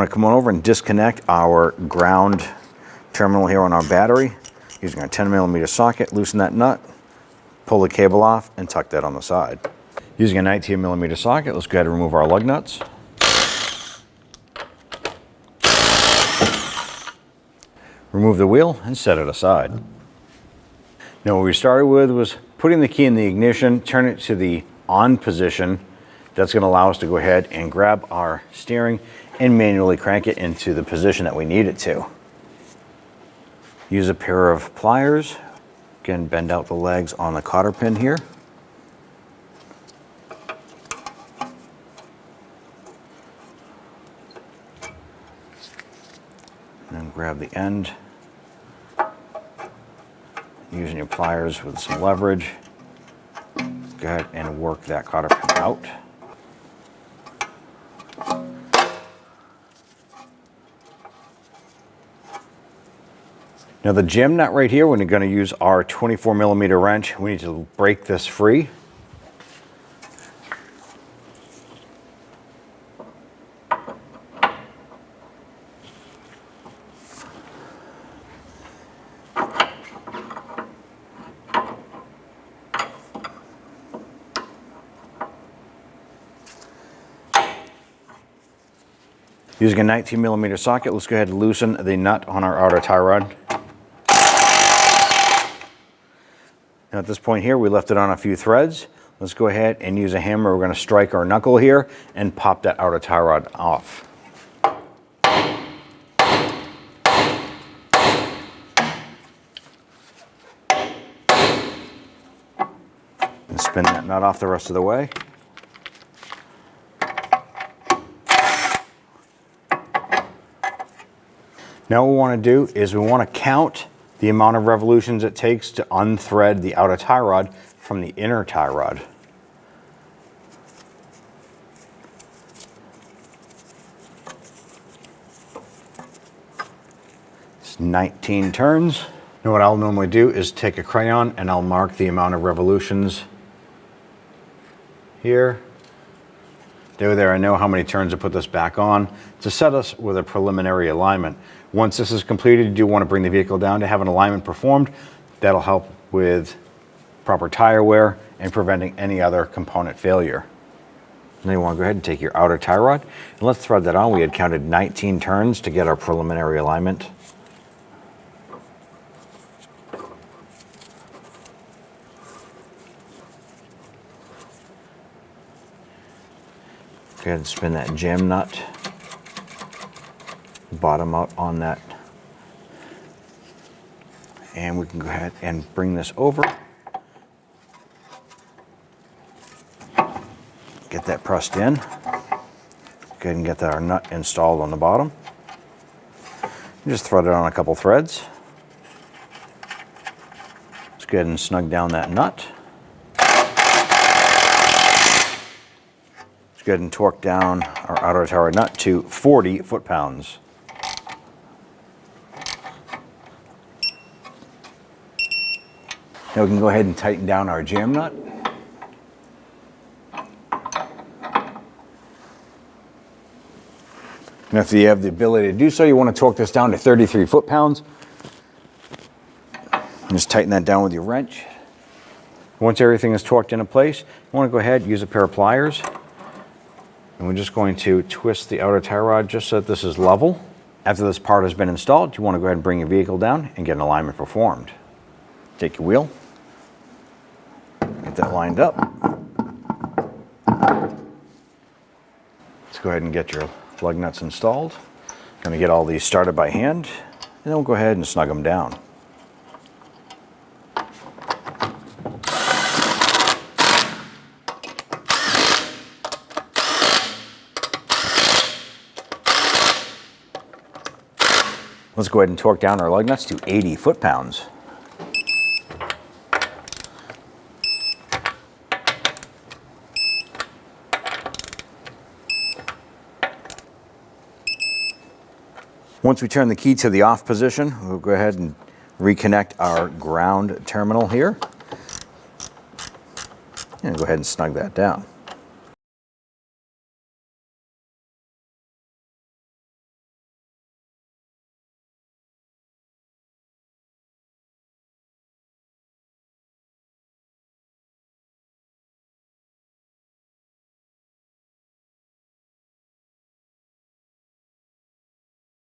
want to come on over and disconnect our ground terminal here on our battery using our 10mm socket. Loosen that nut, pull the cable off, and tuck that on the side. Using a 19mm socket, let's go ahead and remove our lug nuts. Remove the wheel and set it aside. Now what we started with was putting the key in the ignition, turn it to the on position. That's going to allow us to go ahead and grab our steering and manually crank it into the position that we need it to. Use a pair of pliers. Again, bend out the legs on the cotter pin here. And then grab the end. Using your pliers with some leverage, go ahead and work that cotter pin out. Now the jam nut right here, when you're going to use our 24mm wrench, we need to break this free. Using a 19mm socket, let's go ahead and loosen the nut on our outer tie rod. Now at this point here, we left it on a few threads. Let's go ahead and use a hammer. We're going to strike our knuckle here and pop that outer tie rod off. And spin that nut off the rest of the way. Now what we want to do is we want to count the amount of revolutions it takes to unthread the outer tie rod from the inner tie rod. It's 19 turns. Now what I'll normally do is take a crayon and I'll mark the amount of revolutions here. There, I know how many turns to put this back on to set us with a preliminary alignment. Once this is completed, you do want to bring the vehicle down to have an alignment performed. That'll help with proper tire wear and preventing any other component failure. And then you want to go ahead and take your outer tie rod and let's thread that on. We had counted 19 turns to get our preliminary alignment. Go ahead and spin that jam nut, bottom out on that. And we can go ahead and bring this over. Get that pressed in. Go ahead and get our nut installed on the bottom. And just thread it on a couple threads. Let's go ahead and snug down that nut. Go ahead and torque down our outer tie rod nut to 40 foot-pounds. Now we can go ahead and tighten down our jam nut. And if you have the ability to do so, you want to torque this down to 33 foot-pounds. Just tighten that down with your wrench. Once everything is torqued into place, you want to go ahead and use a pair of pliers. And we're just going to twist the outer tie rod just so that this is level. After this part has been installed, you want to go ahead and bring your vehicle down and get an alignment performed. Take your wheel, get that lined up. Let's go ahead and get your lug nuts installed. I'm going to get all these started by hand, and then we'll go ahead and snug them down. Let's go ahead and torque down our lug nuts to 80 foot-pounds. Once we turn the key to the off position, we'll go ahead and reconnect our ground terminal here. And go ahead and snug that down.